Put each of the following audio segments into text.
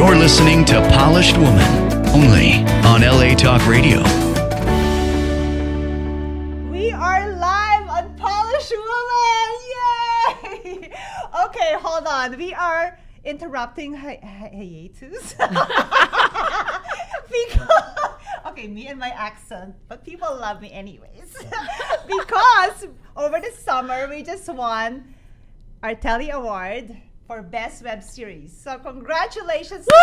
You're listening to Polished Woman, only on LA Talk Radio. We are live on Polished Woman! Yay! Okay, hold on. We are interrupting hiatus. Okay, me and my accent, but people love me anyways. Because over the summer, we just won our Telly Award for Best Web Series. So congratulations to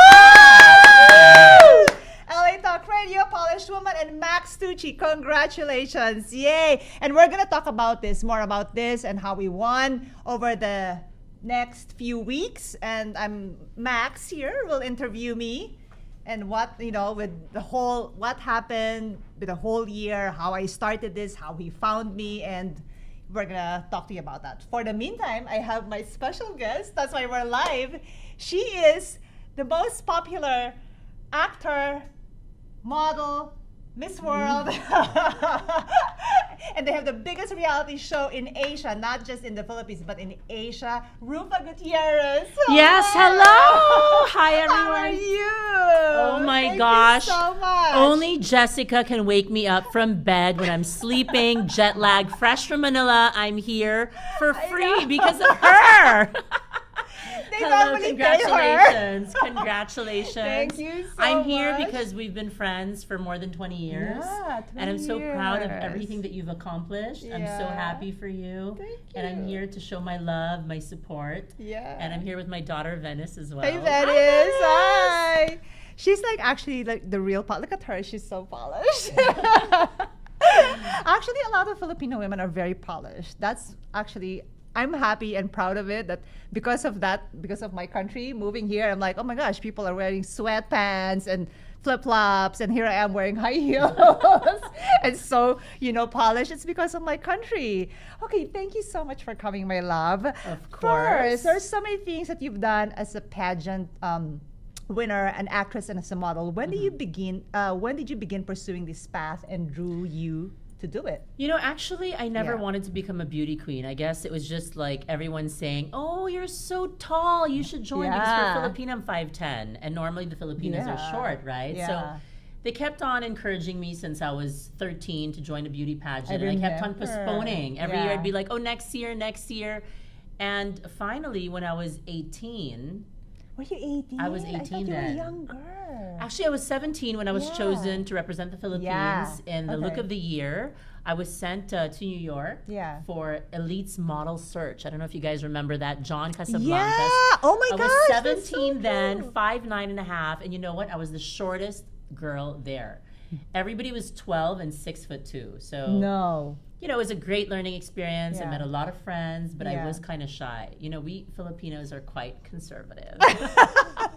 LA Talk Radio, Polished Woman, and Max Tucci. Congratulations. Yay. And we're going to talk about this, more about this and how we won over the next few weeks. And Max here will interview me and what, with the whole, what happened with the whole year, how I started this, how he found me, and we're gonna talk to you about that. For the meantime, I have my special guest. That's why we're live. She is the most popular actor, model, Miss World. And they have the biggest reality show in Asia, not just in the Philippines, but in Asia. Ruffa Gutierrez. Yes, hello. Hi, everyone. How are you? Oh my Thank gosh. you so much. Only Jessica can wake me up from bed when I'm sleeping, jet lag, fresh from Manila. I'm here for free because of her. They Hello, normally pay her. congratulations. Congratulations. Thank you so I'm here much. because we've been friends for more than 20 years. Yeah, 20 and I'm so proud of years. everything that you've accomplished. I'm so Yeah. happy for you. Thank And I'm you. here to show my love, my support. Yeah. And I'm here with my daughter Venice as well. Hey, Venice. Hi. She's actually the real look at her. She's so polished. Actually, a lot of Filipino women are very polished. That's actually, I'm happy and proud of it that because of my country moving here, I'm like, oh my gosh, people are wearing sweatpants and flip-flops, and here I am wearing high heels and so polished. It's because of my country. Okay, thank you so much for coming, my love. Of course. First, there's so many things that you've done as a pageant winner, an actress, and as a model. When did you begin? When did you begin pursuing this path and drew you to do it? Actually, I never Yeah. wanted to become a beauty queen. I guess it was just like everyone saying, "Oh, you're so tall. You should join." Because Yeah. for Filipino, I'm 5'10", and normally the Filipinos are Yeah. short, right? Yeah. So they kept on encouraging me since I was 13 to join a beauty pageant, and I kept on remember. postponing. Every year Yeah. I'd be like, "Oh, next year," and finally, when I was 18. Were you 18? I was I 18 thought you were then. younger. Actually, I was 17 when I was Yeah. chosen to represent the Philippines Yeah. in the Look Okay. of the Year. I was sent to New York Yeah. for Elite's Model Search. I don't know if you guys remember that. John Casablancas. Yeah. Oh my I gosh. was that's 17 so then, cute. 5'9" and a half, and you know what? I was the shortest girl there. Everybody was 12 and 6'2". So No. it was a great learning experience. I Yeah. met a lot of friends, but I Yeah. was kind of shy. We Filipinos are quite conservative.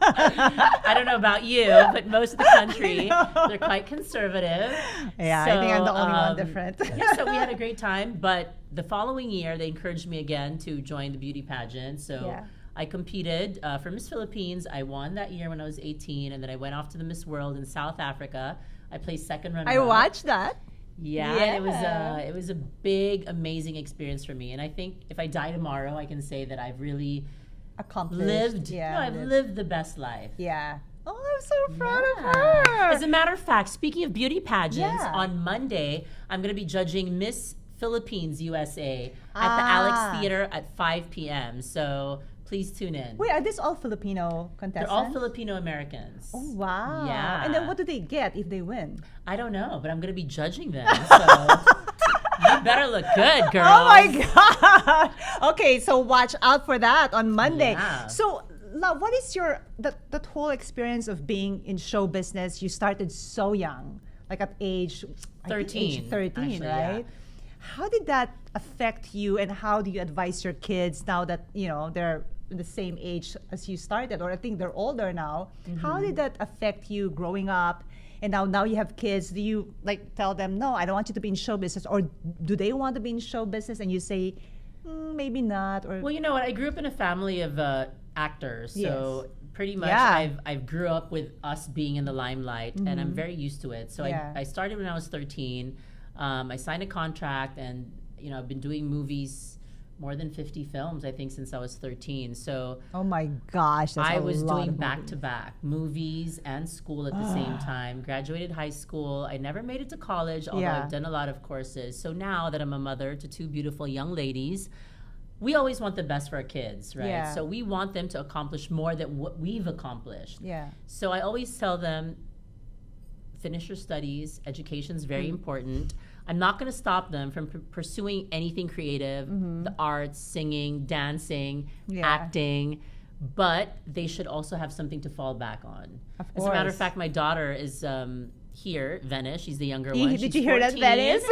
I don't know about you, but most of the country, they're quite conservative. Yeah, I think I'm the only one um, different. Yeah, so we had a great time. But the following year, they encouraged me again to join the beauty pageant. So Yeah. I competed for Miss Philippines. I won that year when I was 18, and then I went off to the Miss World in South Africa. I placed second runner. I watched that. Yeah, Yeah. and it was a big, amazing experience for me. And I think if I die tomorrow, I can say that I've really Accomplished. lived. Yeah. I've lived the best life. Yeah. Oh, I'm so proud of Yeah. her. As a matter of fact, speaking of beauty pageants, Yeah. on Monday I'm going to be judging Miss Philippines USA at the Ah. Alex Theater at 5 p.m. So please tune in. Wait, are these all Filipino contestants? They're all Filipino Americans. Oh, wow. Yeah. And then what do they get if they win? I don't know, but I'm going to be judging them. So you better look good, girl. Oh my God. Okay, so watch out for that on Monday. Yeah. So, love, what is that whole experience of being in show business? You started so young, like at age 13, 13, actually, right? yeah. How did that affect you, and how do you advise your kids now that they're the same age as you started, or I think they're older now? How did that affect you growing up? And now you have kids. Do you tell them, no, I don't want you to be in show business, or do they want to be in show business and you say, maybe not? Or Well, you know what? I grew up in a family of actors, so Yes. pretty much Yeah. I've grew up with us being in the limelight, and I'm very used to it. So Yeah. I started when I was 13. I signed a contract, and I've been doing movies more than 50 films, I think, since I was 13. So Oh my gosh, that's I a was lot doing of back movies. to back movies and school at the same time. Graduated high school. I never made it to college, although Yeah. I've done a lot of courses. So now that I'm a mother to two beautiful young ladies, we always want the best for our kids, right? Yeah. So we want them to accomplish more than what we've accomplished. Yeah. So I always tell them, finish your studies. Education's very important. I'm not going to stop them from pursuing anything creative, the arts, singing, dancing, Yeah. acting, but they should also have something to fall back on. Of As a matter of course. fact, my daughter is here, Venice. She's the younger You- one. did She's you hear that, 14. Venice?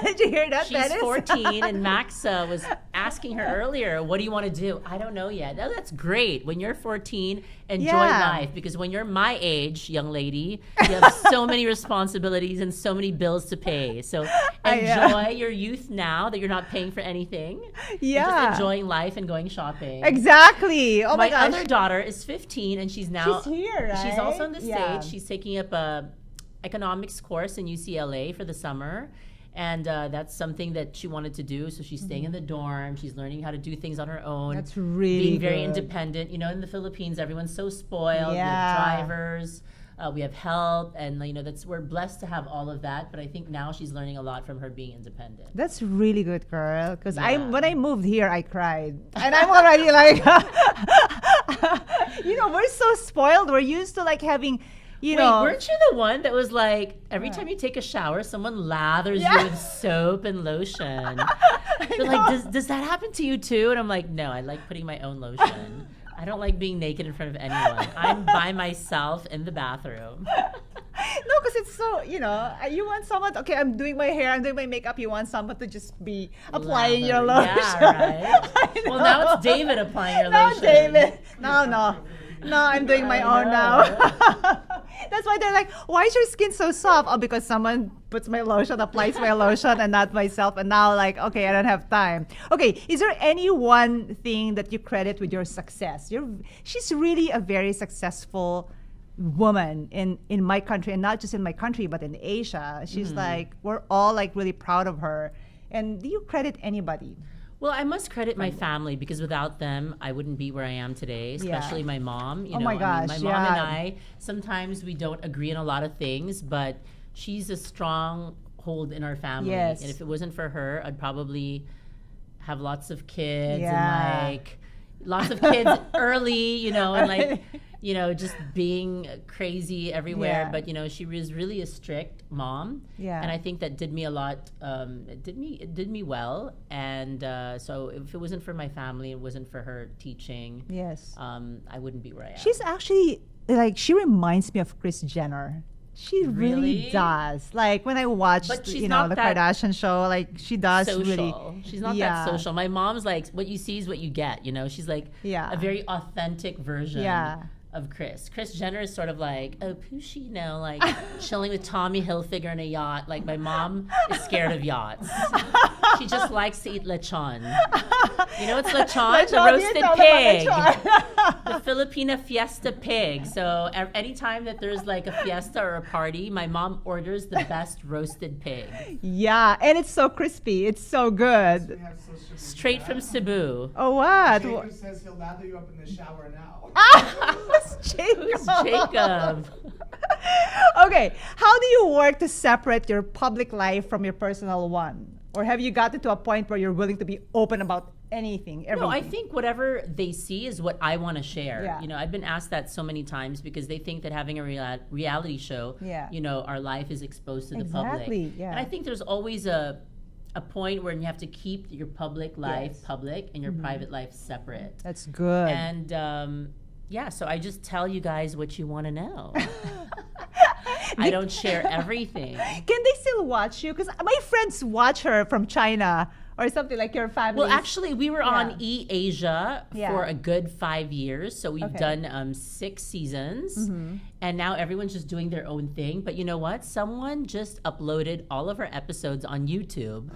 Did you hear that, She's Venice? 14, and Max was asking her earlier, what do you want to do? I don't know yet. Oh, that's great. When you're 14, enjoy Yeah. life. Because when you're my age, young lady, you have so many responsibilities and so many bills to pay. So enjoy your youth now that you're not paying for anything. And Yeah. just enjoying life and going shopping. Exactly. Oh my My gosh. other daughter is 15, and she's now... She's here, right? She's also in the Yeah. States. She's taking up a economics course in UCLA for the summer. And that's something that she wanted to do. So she's staying in the dorm. She's learning how to do things on her own. That's really being very good. independent. You know, in the Philippines, everyone's so spoiled. We Yeah. have drivers. We have help, and we're blessed to have all of that. But I think now she's learning a lot from her being independent. That's really good, girl. Because Yeah. when I moved here, I cried, and I'm already like, we're so spoiled. We're used to like having, Wait, weren't you the one that was like, every time you take a shower, someone lathers Yeah. you with soap and lotion? They're know. like, does that happen to you too? And I'm like, no, I like putting my own lotion. I don't like being naked in front of anyone. I'm by myself in the bathroom. No, because it's so, you want someone, okay, I'm doing my hair, I'm doing my makeup, you want someone to just be applying your Lather. lotion. Yeah, right. I Well, know. now it's David applying your No, lotion. David. No, I'm doing my I own know. now. That's why they're like, why is your skin so soft? Oh, because someone puts my lotion, applies my lotion, and not myself. And now, like, okay, I don't have time. Okay, is there any one thing that you credit with your success? She's really a very successful woman in my country, and not just in my country, but in Asia. She's like, we're all like really proud of her. And do you credit anybody? Well, I must credit my family, because without them, I wouldn't be where I am today, especially my mom. You Oh know, my I mean, gosh, my mom and yeah. I, sometimes we don't agree on a lot of things, but she's a strong hold in our family. Yes. And if it wasn't for her, I'd probably have lots of kids Yeah. and like lots of kids early, and like, just being crazy everywhere. Yeah. But, she was really a strict mom. Yeah. And I think that did me a lot. It did me well. And so if it wasn't for my family, it wasn't for her teaching, Yes. I wouldn't be where I am. She's actually like, she reminds me of Kris Jenner. She really Really? does. Like when I watched, But she's not the that Kardashian show, like she does social. really. She's not Yeah. that social. My mom's like, what you see is what you get. She's like Yeah. a very authentic version Yeah. of Kris. Kris Jenner is sort of like, oh, Poochie, like chilling with Tommy Hilfiger in a yacht. Like my mom is scared of yachts. She just likes to eat lechon. You know what's lechon? The Lechon, roasted you know pig. about lechon. The Filipina fiesta pig. So anytime that there's like a fiesta or a party, my mom orders the best roasted pig. Yeah, and it's so crispy. It's so good. We have social media Straight from now. Cebu. Oh, what? Jacob says he'll lather you up in the shower now. Who's Jacob? Who's Jacob? Okay, how do you work to separate your public life from your personal one? Or have you gotten to a point where you're willing to be open about anything, everything? No, I think whatever they see is what I want to share. Yeah. I've been asked that so many times because they think that having a reality show, Yeah. our life is exposed to the Exactly, public. yeah. And I think there's always a point where you have to keep your public life Yes. public and your private life separate. That's good. And so I just tell you guys what you want to know. I don't share everything. Can they still watch you? Because my friends watch her from China or something, like your family. Well, actually, we were on Yeah. E-Asia Yeah. for a good 5 years. So we've Okay. done 6 seasons. And now everyone's just doing their own thing. But you know what? Someone just uploaded all of our episodes on YouTube.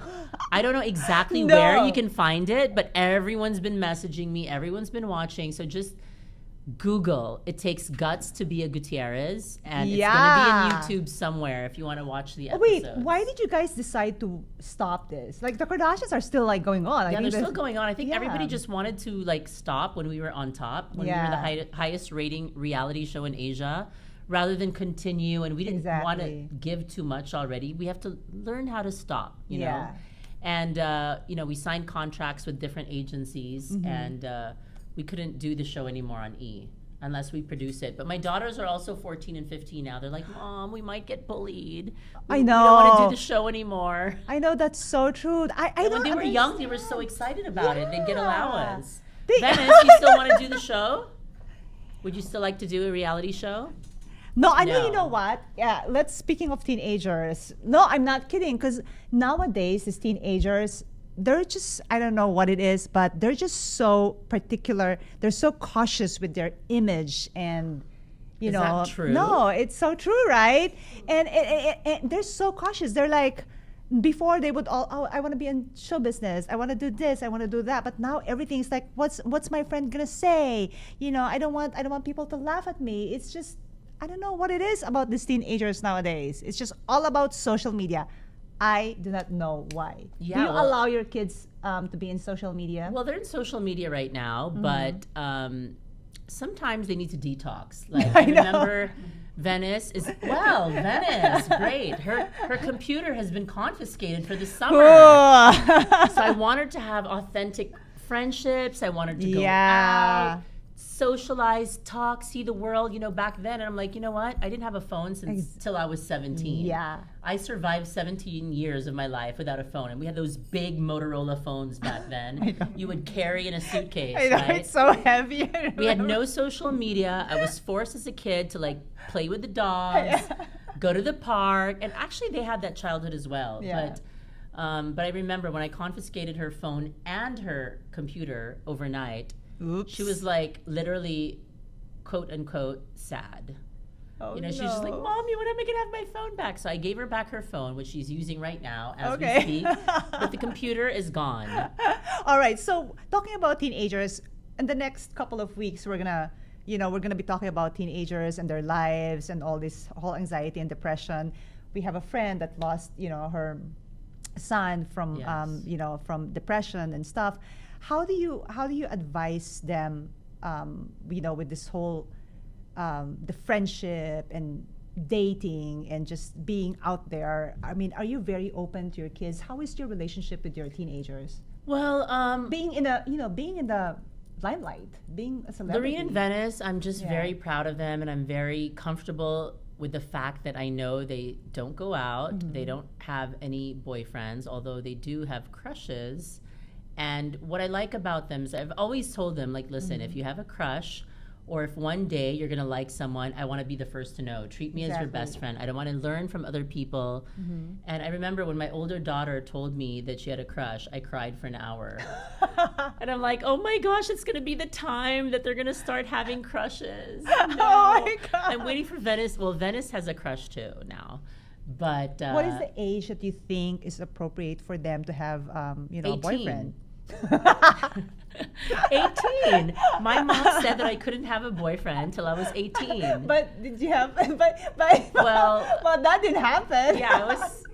I don't know exactly No. where you can find it, but everyone's been messaging me. Everyone's been watching. So just Google. It takes guts to be a Gutierrez, and Yeah. it's going to be on YouTube somewhere if you want to watch the episodes. Wait, why did you guys decide to stop this? Like the Kardashians are still like going on. I Yeah, think they're still going on. I think Yeah. everybody just wanted to like stop when we were on top, when we were the Yeah. highest rating reality show in Asia, rather than continue. And we didn't want to Exactly. give too much already. We have to learn how to stop, you know. Yeah. And we signed contracts with different agencies, Mm-hmm. and we couldn't do the show anymore on E unless we produce it. But my daughters are also 14 and 15 now. They're like, Mom, we might get bullied. I We don't want to know. do the show anymore. I know that's so true. I And when don't they were understand. young, they were so excited about it. They'd get Yeah. allowance. They- Venice, you still want to do the show? Would you still like to do a reality show? No, I know. No. You know what? Yeah. Speaking of teenagers. No, I'm not kidding. Because nowadays, these teenagers, they're just, I don't know what it is, but they're just so particular. They're so cautious with their image and. You Is know, that true? No, it's so true, right? And they're so cautious. They're like, before they would all, oh, I want to be in show business. I want to do this. I want to do that. But now everything's like, what's my friend gonna say? You know, I don't want people to laugh at me. It's just, I don't know what it is about these teenagers nowadays. It's just all about social media. I do not know why. Yeah, do you well- allow your kids to be in social media? Well, they're in social media right now, Mm-hmm. but sometimes they need to detox. Like I I know. remember Venice, great. Her computer has been confiscated for the summer. Oh. So I want her to have authentic friendships. I want her to go Yeah. out, socialize, talk, see the world, back then. And I'm like, you know what? I didn't have a phone till I was 17. Yeah. I survived 17 years of my life without a phone. And we had those big Motorola phones back then. You would carry in a suitcase, I know, right? it's so heavy. I We had remember. no social media. I was forced as a kid to like play with the dogs, go to the park, and actually they had that childhood as well. Yeah. But I remember when I confiscated her phone and her computer overnight, Oops. she was like literally, quote unquote, sad. Oh, She's just like, no. Mommy, when am I gonna have my phone back? So I gave her back her phone, which she's using right now as Okay. we speak. But the computer is gone. All right. So talking about teenagers, in the next couple of weeks, we're gonna be talking about teenagers and their lives and all this whole anxiety and depression. We have a friend that lost, her son from, Yes. from depression and stuff. How do you advise them, with this whole, the friendship and dating and just being out there? I mean, are you very open to your kids? How is your relationship with your teenagers? Well, Being in the limelight, being a celebrity. Lorene and Venice, I'm just Yeah. very proud of them, and I'm very comfortable with the fact that I know they don't go out, Mm-hmm. they don't have any boyfriends, although they do have crushes. And what I like about them is I've always told them, like, listen, Mm-hmm. if you have a crush, or if one day you're gonna like someone, I want to be the first to know. Treat me as your Exactly. best friend. I don't want to learn from other people. And I remember when my older daughter told me that she had a crush, I cried for an hour. And I'm like, oh my gosh, it's gonna be the time that they're gonna start having crushes. No. Oh my God. I'm waiting for Venice. Well, Venice has a crush too now. But What is the age that you think is appropriate for them to have, a 18. boyfriend? 18. My mom said that I couldn't have a boyfriend till I was 18. But did you have? But Well- well, that didn't happen. Yeah, I was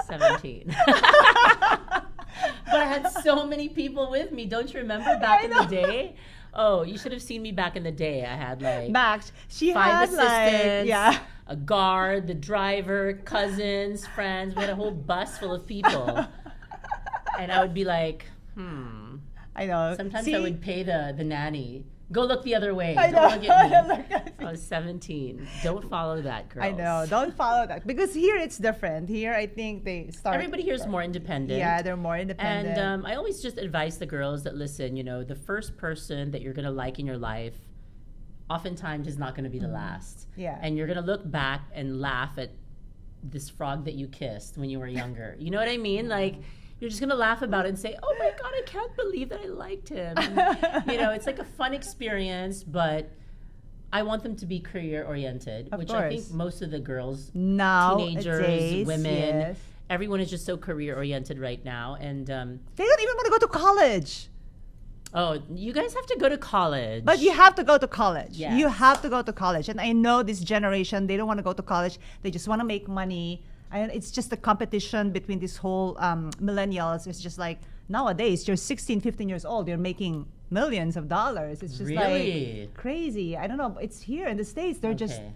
17. But I had so many people with me. Don't you remember back in the day? Oh, you should have seen me back in the day. I had like Max, she 5 had assistants, like a guard, the driver, cousins, friends. We had a whole bus full of people. And I would be like, I know. Sometimes See? I would pay the nanny. Go look the other way. I Don't know. look at me. Look at me. I was 17. Don't follow that, girls. I know. Don't follow that because here it's different. Here I think they start. Everybody here is more independent. Yeah, they're more independent. And I always just advise the girls that listen, the first person that you're going to like in your life oftentimes is not going to be the last. Yeah. And you're going to look back and laugh at this frog that you kissed when you were younger. You know what I mean? Like, you're just going to laugh about it and say, oh my God, I can't believe that I liked him. And, it's like a fun experience, but I want them to be career oriented, Of which course. I think most of the girls, Nowadays, teenagers, women, yes. everyone is just so career oriented right now. And They don't even want to go to college. Oh, you guys have to go to college. But you have to go to college. Yes. You have to go to college. And I know this generation, they don't want to go to college. They just want to make money. And it's just a competition between this whole millennials. It's just like nowadays, you're 16, 15 years old. You're making millions of dollars. It's just Really? like crazy. I don't know. It's here in the States. They're just Okay.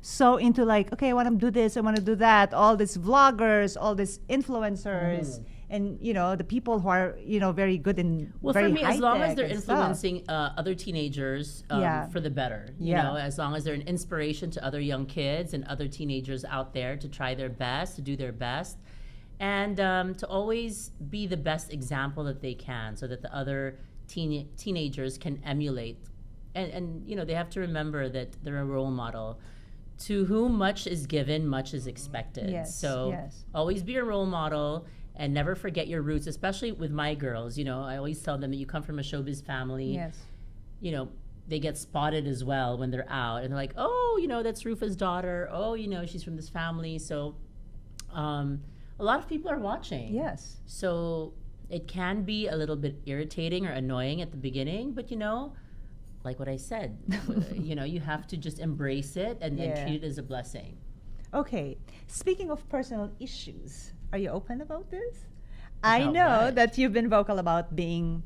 so into like, okay, I want to do this. I want to do that. All these vloggers, all these influencers. And the people who are very good in Well, very for me, as long as high-tech they're and stuff. influencing other teenagers Yeah. for the better, Yeah. as long as they're an inspiration to other young kids and other teenagers out there to try their best, to do their best, and to always be the best example that they can so that the other teenagers can emulate. And they have to remember that they're a role model. To whom much is given, much is expected. Yes, So yes. always be a role model. And never forget your roots, especially with my girls. I always tell them that you come from a showbiz family. Yes. They get spotted as well when they're out. And they're like, oh, that's Ruffa's daughter. Oh, she's from this family. So a lot of people are watching. Yes. So it can be a little bit irritating or annoying at the beginning. But, like what I said, you have to just embrace it and treat it as a blessing. Okay. Speaking of personal issues, are you open about this? I About know what? that you've been vocal about being,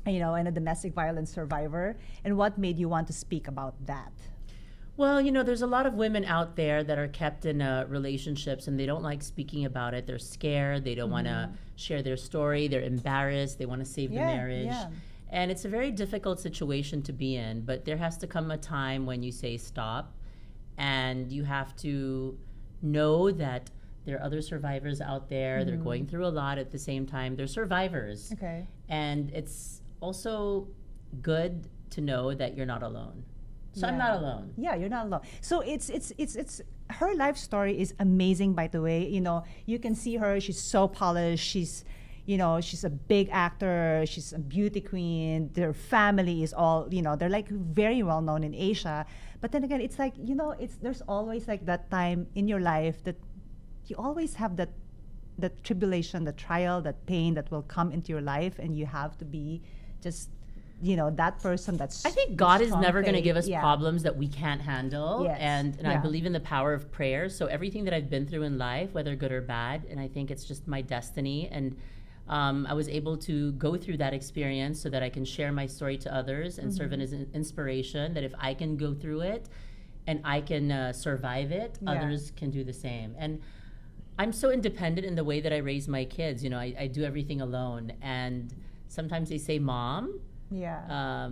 a domestic violence survivor. And what made you want to speak about that? Well, there's a lot of women out there that are kept in relationships and they don't like speaking about it. They're scared. They don't want to share their story. They're embarrassed. They want to save the marriage. Yeah. And it's a very difficult situation to be in. But there has to come a time when you say stop. And you have to know that there are other survivors out there. They're going through a lot at the same time. They're survivors. Okay. And it's also good to know that you're not alone. So I'm Yeah. not alone. Yeah, you're not alone. So it's her life story is amazing, by the way. You can see her, she's so polished, she's a big actor, she's a beauty queen, their family is all, they're like very well known in Asia. But then again, it's like, there's always like that time in your life that you always have that tribulation, the trial, that pain that will come into your life, and you have to be just that person that's I think God is strong never going to faith. give us Yeah. problems that we can't handle. Yes. And I Yeah. believe in the power of prayer. So everything that I've been through in life, whether good or bad, and I think it's just my destiny. And I was able to go through that experience so that I can share my story to others and serve as an inspiration that if I can go through it and I can survive it, Yeah. others can do the same. And I'm so independent in the way that I raise my kids. I do everything alone. And sometimes they say, Mom, Yeah.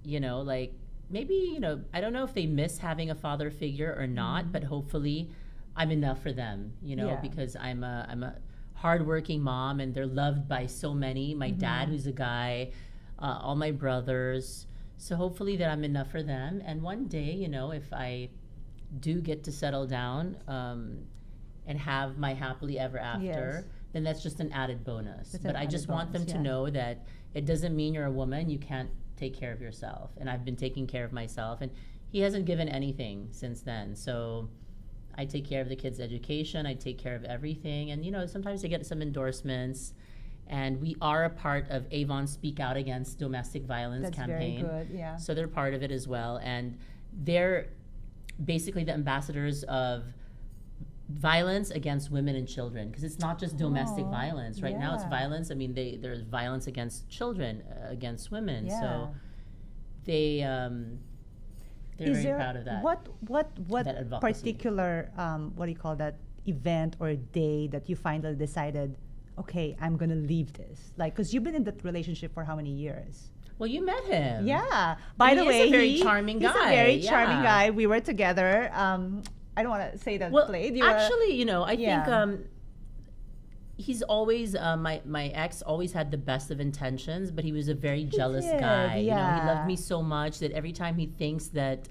like maybe, I don't know if they miss having a father figure or not, but hopefully I'm enough for them, Yeah. because I'm a hardworking mom and they're loved by so many. My dad, who's a guy, all my brothers. So hopefully that I'm enough for them. And one day, if I do get to settle down and have my happily ever after, Yes. then that's just an added bonus. That's But an I just added want them bonus, to yeah. know that it doesn't mean you're a woman, you can't take care of yourself. And I've been taking care of myself. And he hasn't given anything since then. So I take care of the kids' education. I take care of everything. And, sometimes they get some endorsements. And we are a part of Avon Speak Out Against Domestic Violence That's campaign. very good. Yeah. So they're part of it as well. And they're basically the ambassadors of violence against women and children, because it's not just domestic Oh, violence. Right now it's yeah. violence. I mean, there's violence against children, against women. Yeah. So they're Is very there proud of that. what that advocacy. particular what do you call that event or day that you finally decided, okay, I'm gonna leave this? Like, because you've been in that relationship for how many years? Well, you met him. Yeah. By And the he is way, a very charming He's a guy. very charming Yeah. guy. We were together. I don't want to say that Well, played. actually, I Yeah. think he's always my ex always had the best of intentions, but he was a very jealous did, guy. He yeah. loved me so much that every time he thinks that he's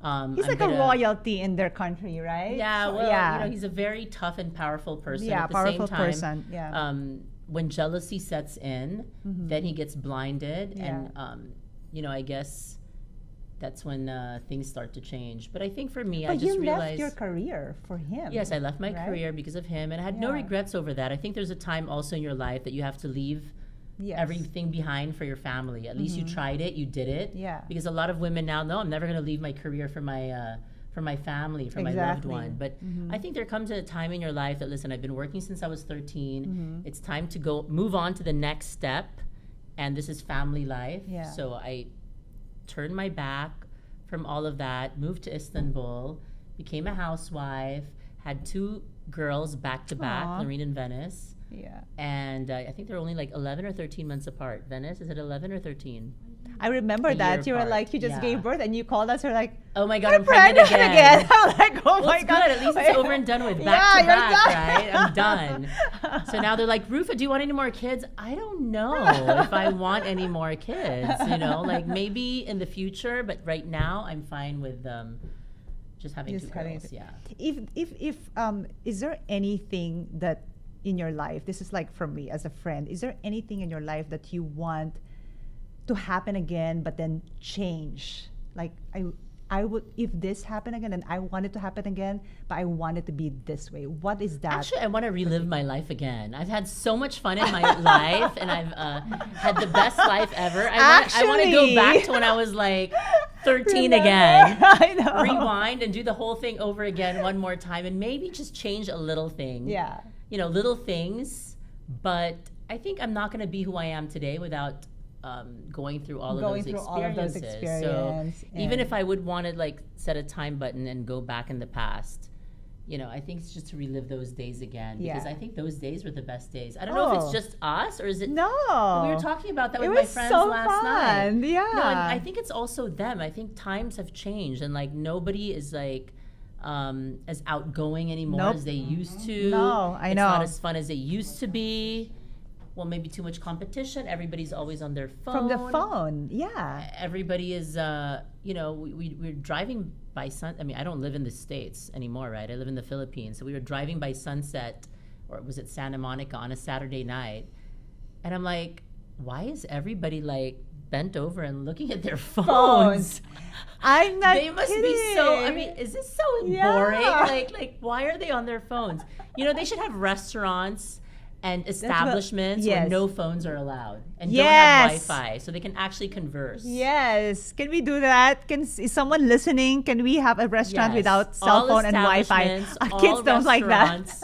I'm like gonna, a royalty in their country, right? Yeah, So, well, yeah. he's a very tough and powerful person. Yeah, At the powerful same time, person, yeah. When jealousy sets in, then he gets blinded, Yeah. and I guess that's when things start to change. But I think for me, I But just you realized. left your career for him. Yes, I left my right? career because of him, and I had no Yeah. regrets over that. I think there's a time also in your life that you have to leave Yes. everything behind for your family. At least you tried it, you did it. Yeah. Because a lot of women now know I'm never going to leave my career for my family, for my loved Exactly. one. But I think there comes a time in your life that, listen, I've been working since I was 13. It's time to go move on to the next step, and this is family life. Yeah. So I turned my back from all of that, moved to Istanbul, became a housewife, had 2 girls back to back, Aw. Lorene and Venice. Yeah. And I think they're only like 11 or 13 months apart. Venice, is it 11 or 13? I remember A that. year You were apart. like, you just Yeah. gave birth and you called us. You're like, Oh my God, "You're I'm pregnant again. I'm like, oh Well, my it's God. good. At least it's over and done with. Back Yeah, to you're back, done. right? I'm done. So now they're like, Ruffa, do you want any more kids? I don't know if I want any more kids. Like maybe in the future, but right now I'm fine with just having Just 2 having girls. it. Yeah. If is there anything that in your life, this is like from me as a friend, is there anything in your life that you want to happen again but then change? Like I would, if this happened again and I want it to happen again, but I want it to be this way. What is that? Actually, I want to relive my life again. I've had so much fun in my life, and I've had the best life ever. I want to go Actually. back to when I was like 13 Remember? again. I know. Rewind and do the whole thing over again one more time, and maybe just change a little thing. Yeah. Little things. But I think I'm not going to be who I am today without going through all of Going those through experiences. all of those So experience even and- if I would want to like set a time button and go back in the past, I think it's just to relive those days again, because Yeah. I think those days were the best days. I don't know if Oh. it's just us or is it. No. We were talking about that It with my was friends so last night. fun. Yeah. No, and I think it's also them. I think times have changed, and like nobody is like as outgoing anymore Nope. as they used to. No, I It's know. not as fun as it used to be. Well, maybe too much competition. Everybody's always on their phone. From the phone. Yeah. Everybody is, we're driving by I don't live in the States anymore, right? I live in the Philippines. So we were driving by Sunset, or was it Santa Monica, on a Saturday night. And I'm like, why is everybody like bent over and looking at their phones? I'm not They must be so, kidding. is this so Yeah. boring? Like, why are they on their phones? They should have restaurants and establishments where yes. no phones are allowed and Yes. don't have Wi-Fi, so they can actually converse. Yes. Can we do that? Is someone listening? Can we have a restaurant Yes. without cell All phone and Wi-Fi? establishments, Our all kids don't like that. restaurants,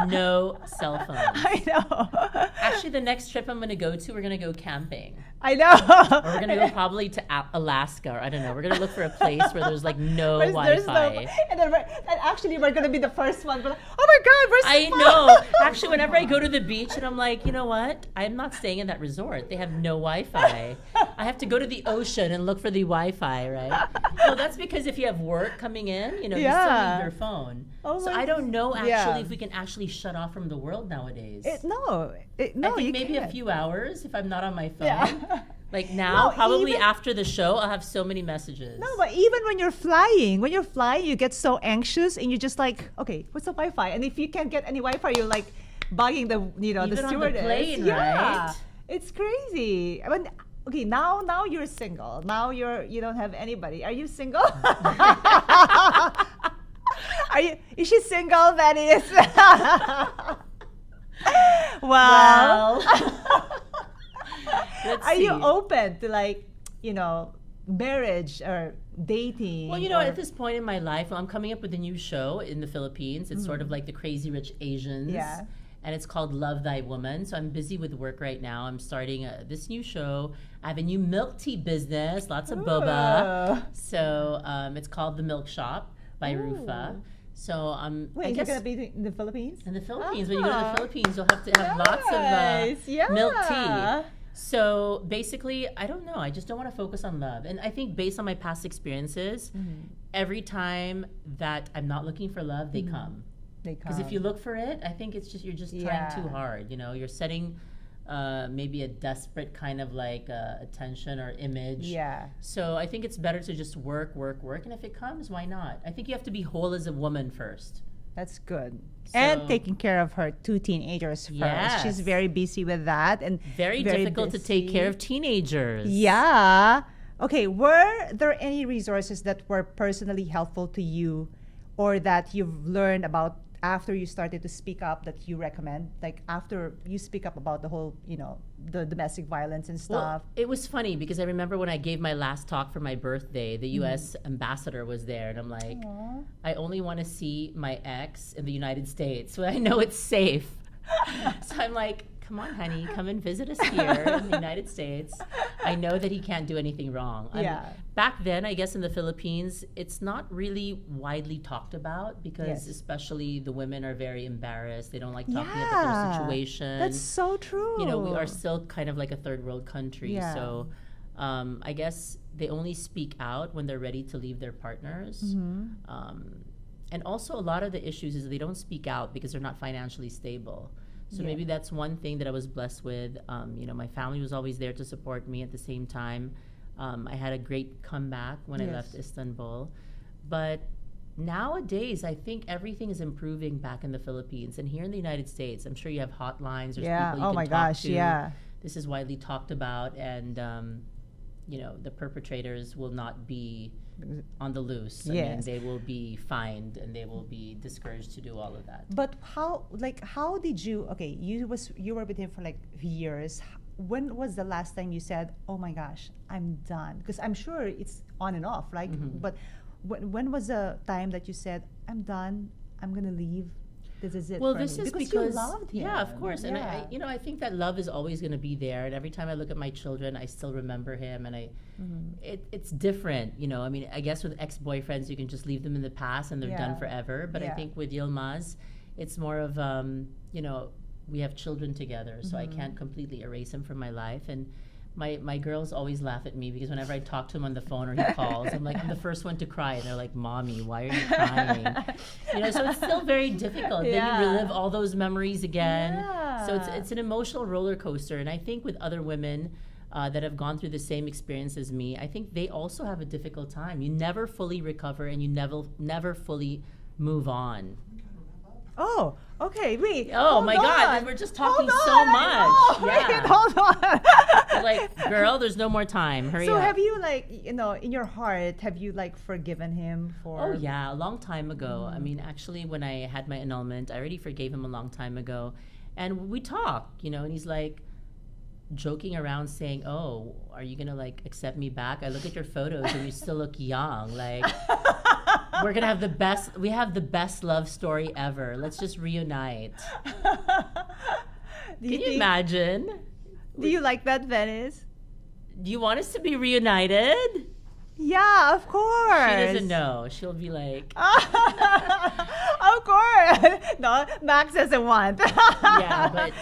no cell phones. I know. Actually, the next trip I'm going to go to, we're going to go camping. I know. Or we're going to go probably to Alaska, or I don't know. We're going to look for a place where there's like no There's Wi-Fi. and actually we're gonna be the first one. But like, oh my God, where's I the phone? know. Actually, whenever I go to the beach and I'm like, you know what? I'm not staying in that resort. They have no Wi-Fi. I have to go to the ocean and look for the Wi-Fi, right? No, that's because if you have work coming in, you still Yeah. need your phone. Oh So my I don't know actually yeah. if we can actually shut off from the world nowadays. No, I you think maybe can't. a few hours if I'm not on my phone. Yeah. Like now, No, probably even- after the show, I'll have so many messages. No, but even when you're flying, you get so anxious and you're just like, okay, what's the Wi-Fi? And if you can't get any Wi-Fi, you're like bugging the the Even on the stewardess. plane, yeah, right? it's crazy. Okay, now you're single. Now you don't have anybody. Are you single? Is she single, Venice? well. Let's Are you see. open to marriage or dating? Well, or- at this point in my life, I'm coming up with a new show in the Philippines. It's sort of like the Crazy Rich Asians. Yeah. And it's called Love Thy Woman. So I'm busy with work right now. I'm starting this new show. I have a new milk tea business, lots of boba. Ooh. So it's called The Milk Shop by Ooh. Ruffa. So Wait, I is it guess gonna be in the Philippines? in the Philippines, when you go to Ah. the Philippines, you'll have to have lots Nice, of milk yeah. tea. So basically, I don't know. I just don't want to focus on love. And I think based on my past experiences, every time that I'm not looking for love, they come. Because if you look for it, I think it's just you're just trying too Yeah. hard. You're setting maybe a desperate kind of like attention or image. Yeah. So I think it's better to just work, and if it comes, why not? I think you have to be whole as a woman first. That's good. And So- taking care of her 2 teenagers first. Yes. She's very busy with that and Very difficult to take busy. care of teenagers. Yeah. Okay, were there any resources that were personally helpful to you or that you've learned about after you started to speak up that you recommend? Like after you speak up about the whole, the domestic violence and stuff. Well, it was funny because I remember when I gave my last talk for my birthday, the U.S. ambassador was there, and I'm like, Aw. I only want to see my ex in the United States, so I know it's safe. So I'm like, come on, honey, come and visit us here in the United States. I know that he can't do anything wrong. Yeah. Back then, I guess in the Philippines, it's not really widely talked about because Yes. especially the women are very embarrassed. They don't like talking about Yeah, their situation. That's so true. We are still kind of like a third world country. Yeah. So I guess they only speak out when they're ready to leave their partners. And also a lot of the issues is they don't speak out because they're not financially stable. So Yeah. maybe that's one thing that I was blessed with. My family was always there to support me at the same time. I had a great comeback when I Yes. left Istanbul. But nowadays, I think everything is improving back in the Philippines. And here in the United States, I'm sure you have hotlines. There's Yeah. people you Oh can my talk gosh. to. Yeah. This is widely talked about. And, the perpetrators will not be on the loose. I mean, Yes. they will be fined and they will be discouraged to do all of that. But how did you? Okay, you were with him for like years. When was the last time you said, "Oh my gosh, I'm done"? Because I'm sure it's on and off, right? But when was the time that you said, "I'm done. I'm gonna leave. This is it"? Well, for this me"? is because because you loved him. yeah, of course, and Yeah. I think that love is always going to be there. And every time I look at my children, I still remember him, and it's different. I mean, I guess with ex-boyfriends, you can just leave them in the past and they're Yeah. done forever. But I Yeah. think with Yilmaz, it's more of we have children together, so I can't completely erase him from my life. And my girls always laugh at me because whenever I talk to him on the phone or he calls, I'm like, I'm the first one to cry, and they're like, "Mommy, why are you crying?" So it's still very difficult. Then Yeah. you relive all those memories again. So Yeah. it's an emotional roller coaster. And I think with other women that have gone through the same experience as me, I think they also have a difficult time. You never fully recover, and you never fully move on. Oh, okay. Wait. Oh hold my God, on. we're just talking Hold so on, I much. know. Yeah. Wait, hold on. You're like, girl, there's no more time. Hurry So up. have you in your heart, have you forgiven him for? Oh yeah, a long time ago. I mean, actually, when I had my annulment, I already forgave him a long time ago, and we talked, and he's like joking around saying, "Oh, are you gonna accept me back? I look at your photos and you still look young. We're gonna have we have the best love story ever. Let's just reunite." Can you imagine? Do you like that, Venice? Do you want us to be reunited? Yeah, of course. She doesn't know. She'll be like, Of course. No, Max doesn't want. yeah, but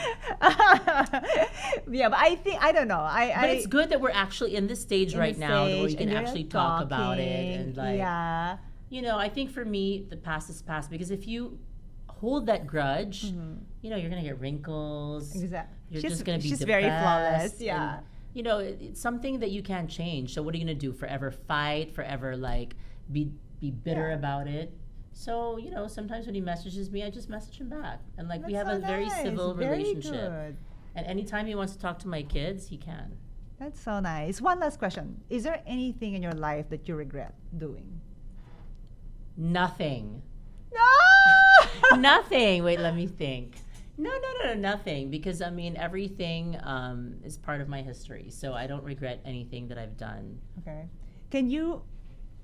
yeah, but I don't know. But it's good that we're actually in this stage in right the now where we stage, can and you're actually talk about it talking, and yeah. I think for me the past is past, because if you hold that grudge, you're gonna get wrinkles. Exactly. You're just gonna be she's depressed. very flawless. Yeah. And, it's something that you can't change. So what are you gonna do? Forever fight? Forever be bitter Yeah. about it? So sometimes when he messages me, I just message him back, and we That's have so a very nice. civil Very relationship. good. And anytime he wants to talk to my kids, he can. That's so nice. One last question. Is there anything in your life that you regret doing? Nothing. No! Nothing. Wait, let me think. No, nothing. Because everything is part of my history, so I don't regret anything that I've done. Okay. Can you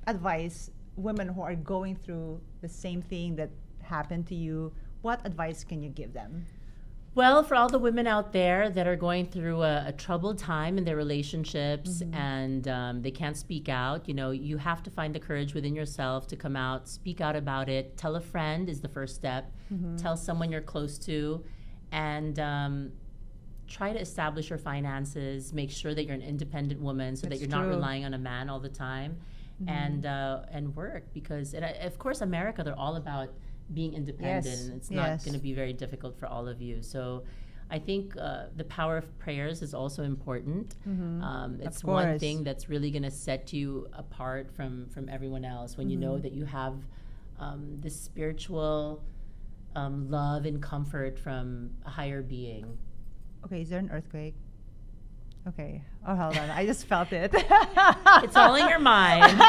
advise women who are going through the same thing that happened to you? What advice can you give them? Well, for all the women out there that are going through a troubled time in their relationships and they can't speak out, you have to find the courage within yourself to come out, speak out about it. Tell a friend is the first step. Tell someone you're close to, and try to establish your finances. Make sure that you're an independent woman so that That's you're not true. relying on a man all the time, and work, because of course America, they're all about being independent, Yes, and it's not yes. going to be very difficult for all of you. So I think the power of prayers is also important. It's Of one course. thing that's really going to set you apart from everyone else, when you know that you have this spiritual love and comfort from a higher being. Okay, is there an earthquake? Okay. Oh, hold on. I just felt it. It's all in your mind.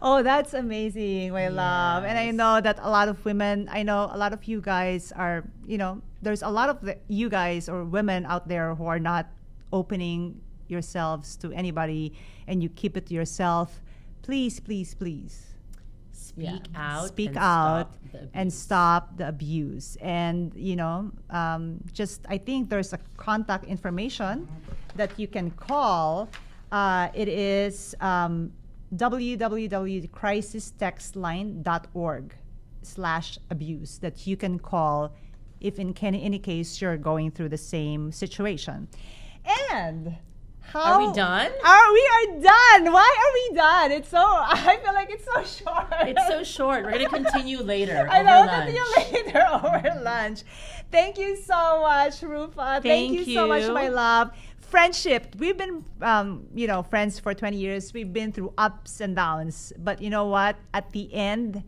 Oh, that's amazing, my love. And I Yes. know that a lot of women, I know a lot of you guys are, there's a lot of you guys or women out there who are not opening yourselves to anybody and you keep it to yourself. Please, please, please. Speak out. Speak and out stop the and abuse. stop the abuse. And, just I think there's a contact information that you can call. It is www.crisistextline.org/abuse that you can call if in any case you're going through the same situation. And Are we done? We are done. Why are we done? I feel like it's so short. It's so short. We're gonna continue later. I over know. lunch. See you later over lunch. Thank you so much, Ruffa. Thank you so much, you. my love. Friendship. We've been, friends for 20 years. We've been through ups and downs. But you know what? At the end,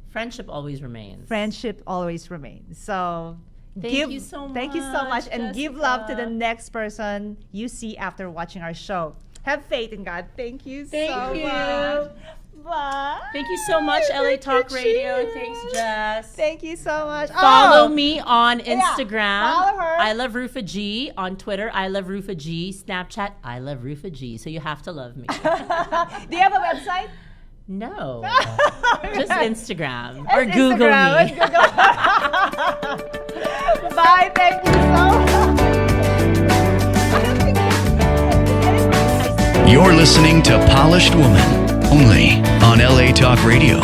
Friendship always remains. friendship always remains. So Thank you so Thank you so much. much, And give love to the Jessica. next person you see after watching our show. Have faith in God. Thank you Thank so you. much. Bye. Thank you so much, LA Talk Radio. Cheers. Thanks, Jess. Thank you so much. Follow Oh, me on Instagram. follow her. I love Ruffa G. On Twitter, I love Ruffa G. Snapchat, I love Ruffa G. So you have to love me. Do you have a website? No. Just Instagram. Or It's Google Instagram. me. Let's Google. Bye. Thank you so much. I don't think You're listening to Polished Woman, only on LA Talk Radio.